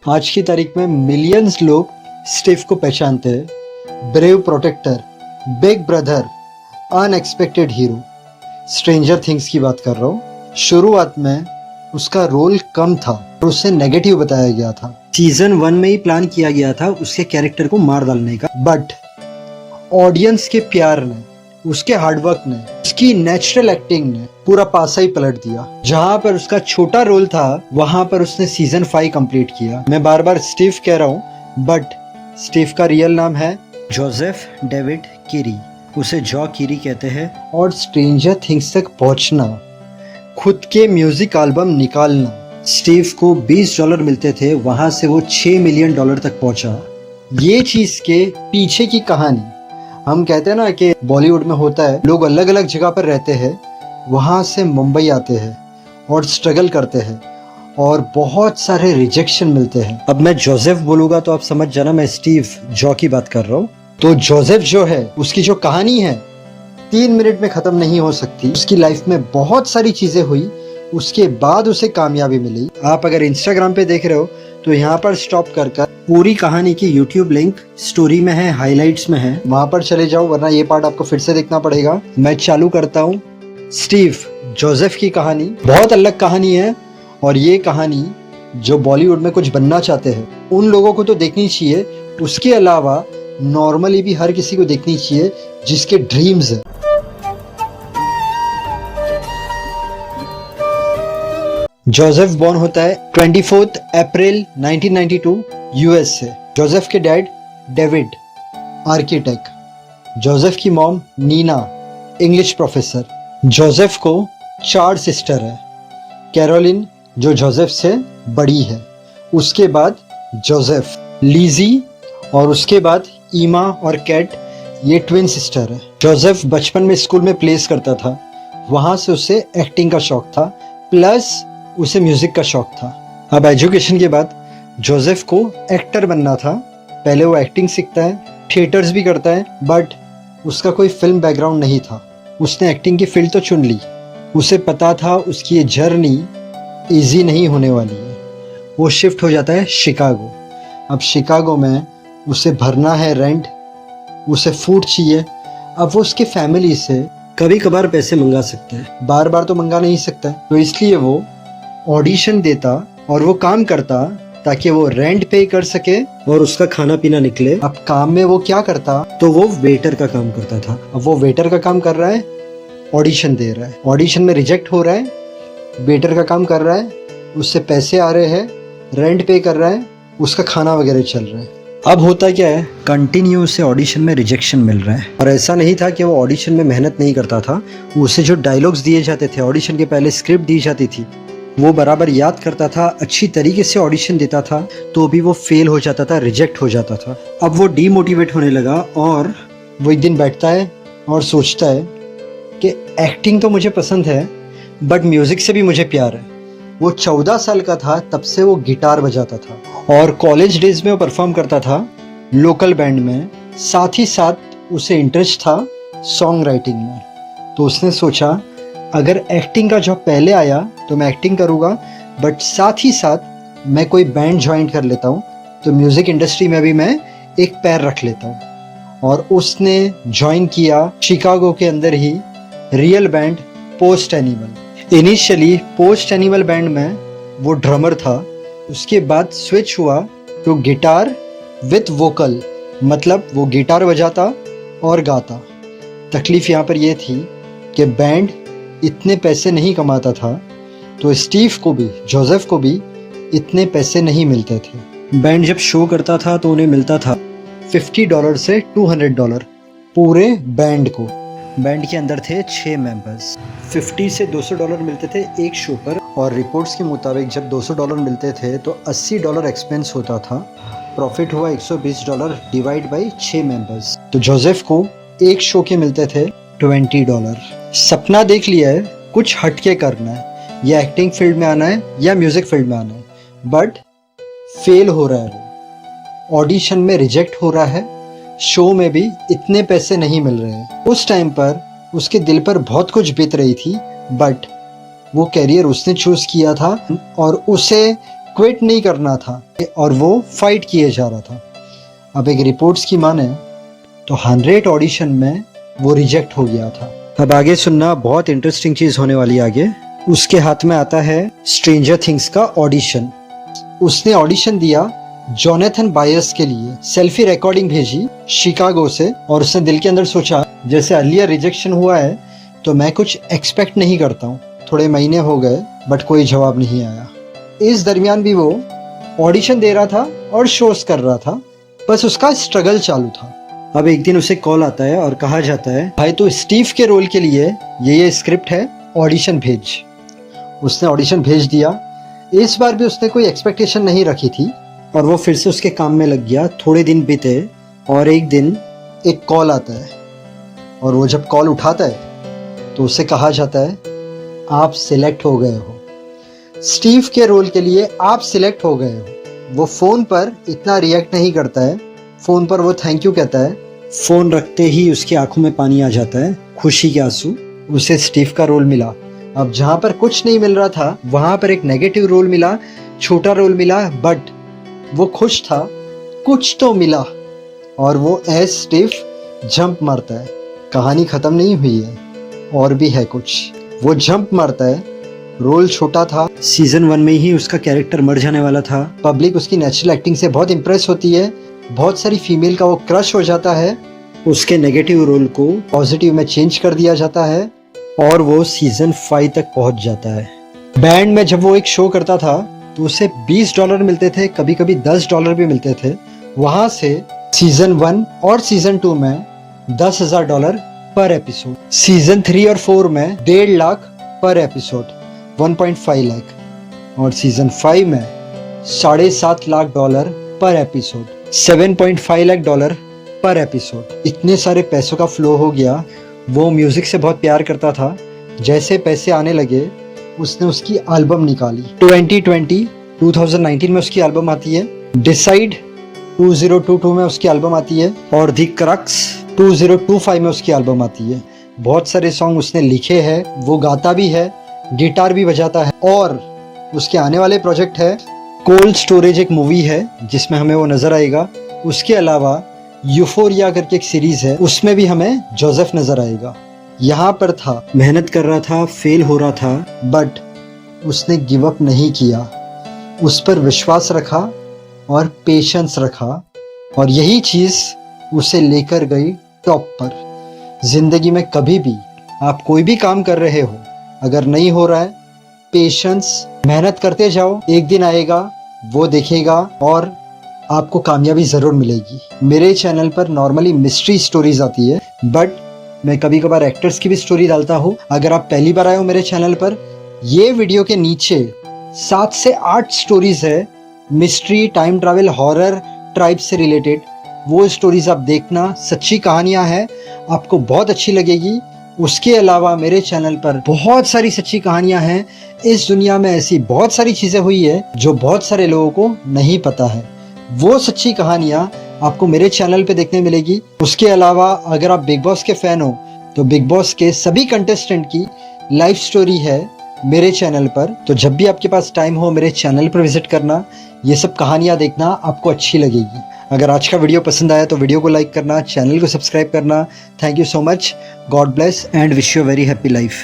आज की तारीख में मिलियंस लोग स्टीव को पहचानते हैं। Brave protector, big brother, unexpected hero. Stranger things की बात कर रहा हूँ। शुरुआत में उसका रोल कम था और उसे नेगेटिव बताया गया था। सीजन 1 में ही प्लान किया गया था उसके कैरेक्टर को मार डालने का, बट ऑडियंस के प्यार ने, उसके हार्डवर्क ने, उसकी नेचुरल एक्टिंग ने पूरा पासा ही पलट दिया। जहां पर उसका छोटा रोल था वहां पर उसने सीजन 5 कंप्लीट किया। मैं बार बार स्टीव कह रहा हूँ, बट स्टीव का रियल नाम है जोसेफ डेविड कीरी। उसे जॉ कीरी कहते हैं। और स्ट्रेंजर थिंग्स तक पहुंचना, खुद के म्यूजिक एल्बम निकालना, स्टीव को $20 मिलते थे, वहां से वो $6 मिलियन तक पहुंचा। ये चीज के पीछे की कहानी, हम कहते हैं ना कि बॉलीवुड में होता है, लोग अलग अलग जगह पर रहते हैं, वहां से मुंबई आते हैं और स्ट्रगल करते हैं और बहुत सारे रिजेक्शन मिलते हैं। अब मैं जोसेफ बोलूंगा तो आप समझ जाना मैं स्टीव जॉ की बात कर रहा हूँ। तो जोसेफ जो है, उसकी जो कहानी है 3 मिनट में खत्म नहीं हो सकती। उसकी लाइफ में बहुत सारी चीजें हुई, उसके बाद उसे कामयाबी मिली। आप अगर इंस्टाग्राम पे देख रहे हो तो यहाँ पर स्टॉप कर पूरी कहानी की यूट्यूब लिंक स्टोरी में है, हाइलाइट्स में है, वहां पर चले जाओ, वरना ये पार्ट आपको फिर से देखना पड़ेगा। मैं चालू करता हूँ। स्टीव जोसेफ की कहानी बहुत अलग कहानी है, और ये कहानी जो बॉलीवुड में कुछ बनना चाहते हैं उन लोगों को तो देखनी चाहिए। उसके अलावा नॉर्मली भी हर किसी को देखनी चाहिए जिसके ड्रीम्स है। जोसेफ बॉर्न होता है 24 अप्रैल 1992 यूएस से। जोसेफ के डैड डेविड, आर्किटेक्ट। जोसेफ की mom Nina, English professor. Joseph को 4 सिस्टर है। कैरोलिन जो जोसेफ से बड़ी है, उसके बाद जोसेफ, लीजी, और उसके बाद ईमा और कैट, ये ट्विन सिस्टर है। जोसेफ बचपन में स्कूल में प्लेस करता था, वहां से उसे एक्टिंग का शौक था, प्लस उसे म्यूजिक का शौक था। अब एजुकेशन के बाद जोसेफ को एक्टर बनना था। पहले वो एक्टिंग सीखता है, थिएटर्स भी करता है, बट उसका कोई फिल्म बैकग्राउंड नहीं था। उसने एक्टिंग की फील्ड तो चुन ली। उसे पता था उसकी ये जर्नी इजी नहीं होने वाली है। वो शिफ्ट हो जाता है शिकागो। अब शिकागो में उसे भरना है रेंट, उसे फूड चाहिए। अब वो उसकी फैमिली से कभी कभार पैसे मंगा सकता है, बार बार तो मंगा नहीं सकता है, तो इसलिए वो ऑडिशन देता और वो काम करता ताकि वो रेंट पे कर सके और उसका खाना पीना निकले। अब काम में वो क्या करता, तो वो वेटर का काम करता था। अब वो वेटर का काम कर रहा है, ऑडिशन दे रहा है, ऑडिशन में रिजेक्ट हो रहा है, वेटर का काम कर रहा है, उससे पैसे आ रहे हैं, रेंट पे कर रहा है, उसका खाना वगैरह चल रहा है। अब होता क्या है, कंटिन्यू उसे ऑडिशन में रिजेक्शन मिल रहा है। और ऐसा नहीं था कि वो ऑडिशन में मेहनत नहीं करता था, उसे जो डायलॉग्स दिए जाते थे, ऑडिशन के पहले स्क्रिप्ट दी जाती थी, वो बराबर याद करता था, अच्छी तरीके से ऑडिशन देता था, तो भी वो फेल हो जाता था, रिजेक्ट हो जाता था। अब वो डीमोटिवेट होने लगा और वो एक दिन बैठता है और सोचता है कि एक्टिंग तो मुझे पसंद है, बट म्यूजिक से भी मुझे प्यार है। वो 14 साल का था तब से वो गिटार बजाता था और कॉलेज डेज में वो परफॉर्म करता था लोकल बैंड में। साथ ही साथ उसे इंटरेस्ट था सॉन्ग राइटिंग में। तो उसने सोचा अगर एक्टिंग का जॉब पहले आया तो मैं एक्टिंग करूँगा, बट साथ ही साथ मैं कोई बैंड ज्वाइन कर लेता हूँ, तो म्यूज़िक इंडस्ट्री में भी मैं एक पैर रख लेता हूँ। और उसने ज्वाइन किया शिकागो के अंदर ही real band Post Animal. Initially Post Animal band में वो ड्रमर था, उसके बाद स्विच हुआ तो गिटार विथ वोकल, मतलब वो गिटार बजाता और गाता। तकलीफ यहाँ पर यह थी कि बैंड इतने पैसे नहीं कमाता था, तो स्टीव को भी, जोसेफ को भी इतने पैसे नहीं मिलते थे। बैंड जब शो करता था तो उन्हें मिलता था $50 से $200 पूरे बैंड को। बैंड के अंदर थे 6 मेंबर्स। $50 से $200 मिलते थे एक शो पर, और रिपोर्ट्स के मुताबिक जब $200 मिलते थे तो $80 एक्सपेंस होता था। प्रॉफिट हुआ $120 डिवाइड बाई 6 मेंबर्स। तो जोसेफ को एक शो के मिलते थे $20। सपना देख लिया है, कुछ हटके करना है, या एक्टिंग फील्ड में आना है या म्यूजिक फील्ड में आना है, बट फेल हो रहा है। वो ऑडिशन में रिजेक्ट हो रहा है, शो में भी इतने पैसे नहीं मिल रहे हैं। उस टाइम पर उसके दिल पर बहुत कुछ बीत रही थी, बट वो कैरियर उसने चूज किया था और उसे क्विट नहीं करना था और वो फाइट किए जा रहा था। अब एक रिपोर्ट्स की माने तो 100 ऑडिशन में वो रिजेक्ट हो गया था। अब आगे सुनना, बहुत इंटरेस्टिंग चीज होने वाली आगे। उसके हाथ में आता है स्ट्रेंजर थिंग्स का ऑडिशन। उसने ऑडिशन दिया जोनाथन बायर्स के लिए, सेल्फी रिकॉर्डिंग भेजी शिकागो से, और उसने दिल के अंदर सोचा जैसे अर्लियर रिजेक्शन हुआ है तो मैं कुछ एक्सपेक्ट नहीं करता हूँ। थोड़े महीने हो गए बट कोई जवाब नहीं आया। इस दरमियान भी वो ऑडिशन दे रहा था और शोज कर रहा था, बस उसका स्ट्रगल चालू था। अब एक दिन उसे कॉल आता है और कहा जाता है भाई तो स्टीव के रोल के लिए ये स्क्रिप्ट है, ऑडिशन भेज। उसने ऑडिशन भेज दिया। इस बार भी उसने कोई एक्सपेक्टेशन नहीं रखी थी और वो फिर से उसके काम में लग गया। थोड़े दिन बीते और एक दिन एक कॉल आता है और वो जब कॉल उठाता है तो उसे कहा जाता है आप सिलेक्ट हो गए हो, स्टीव के रोल के लिए आप सिलेक्ट हो गए हो। वो फ़ोन पर इतना रिएक्ट नहीं करता है, फ़ोन पर वो थैंक यू कहता है। फ़ोन रखते ही उसकी आंखों में पानी आ जाता है, खुशी के आंसू। उसे स्टीव का रोल मिला। अब जहाँ पर कुछ नहीं मिल रहा था वहाँ पर एक नेगेटिव रोल मिला, छोटा रोल मिला, बट वो खुश था, कुछ तो मिला। और वो एज स्टीव जंप मारता है। कहानी ख़त्म नहीं हुई है, और भी है कुछ। वो जंप मारता है, रोल छोटा था, सीजन 1 में ही उसका कैरेक्टर मर जाने वाला था। पब्लिक उसकी नेचुरल एक्टिंग से बहुत इम्प्रेस होती है, बहुत सारी फीमेल का वो क्रश हो जाता है। उसके नेगेटिव रोल को पॉजिटिव में चेंज कर दिया जाता है और वो सीजन 5 तक पहुंच जाता है। बैंड में जब वो एक शो करता था तो उसे $20 मिलते थे, कभी कभी $10 भी मिलते थे। वहां से सीजन 1 और सीजन 2 में $10,000 पर एपिसोड, सीजन 3 और 4 में 1.5 लाख पर एपिसोड, 1.5 लाख, और सीजन 5 में $7.5 लाख पर एपिसोड, $7.5 लाख पर एपिसोड। इतने सारे पैसों का फ्लो हो गया। वो म्यूजिक से बहुत प्यार करता था। जैसे पैसे आने लगे उसने उसकी एल्बम निकाली। 2019 में उसकी एल्बम आती है, डिसाइड 2022 में उसकी एल्बम आती है, और द क्रक्स 2025 में उसकी एल्बम आती है। बहुत सारे सॉन्ग उसने लिखे हैं, वो गाता भी है, गिटार भी बजाता है। और उसके आने वाले प्रोजेक्ट है कोल्ड स्टोरेज, एक मूवी है जिसमें हमें वो नजर आएगा। उसके अलावा यूफोरिया करके एक सीरीज है, उसमें भी हमें जोसेफ नजर आएगा। यहाँ पर था, मेहनत कर रहा था, फेल हो रहा था, बट उसने गिव अप नहीं किया। उस पर विश्वास रखा और पेशेंस रखा, और यही चीज़ उसे लेकर गई टॉप पर। जिंदगी में कभी भी आप कोई भी काम कर रहे हो, अगर नहीं हो रहा है, पेशेंस, मेहनत करते जाओ, एक दिन आएगा, वो देखेगा और आपको कामयाबी ज़रूर मिलेगी। मेरे चैनल पर नॉर्मली मिस्ट्री स्टोरीज आती है, बट मैं कभी कभार एक्टर्स की भी स्टोरी डालता हूँ। अगर आप पहली बार आए हो मेरे चैनल पर, ये वीडियो के नीचे 7 से 8 स्टोरीज है, mystery, time travel, horror, tribe से रिलेटेड। वो स्टोरीज आप देखना, सच्ची कहानियाँ हैं, आपको बहुत अच्छी लगेगी। उसके अलावा मेरे चैनल पर बहुत सारी सच्ची कहानियाँ हैं। इस दुनिया में ऐसी बहुत सारी चीज़ें हुई है जो बहुत सारे लोगों को नहीं पता है। वो सच्ची कहानियाँ आपको मेरे चैनल पे देखने मिलेगी। उसके अलावा अगर आप बिग बॉस के फैन हो तो बिग बॉस के सभी कंटेस्टेंट की लाइफ स्टोरी है मेरे चैनल पर। तो जब भी आपके पास टाइम हो मेरे चैनल पर विजिट करना, ये सब कहानियाँ देखना, आपको अच्छी लगेगी। अगर आज का वीडियो पसंद आया तो वीडियो को लाइक करना, चैनल को सब्सक्राइब करना। Thank you so much, God bless and wish you very happy life.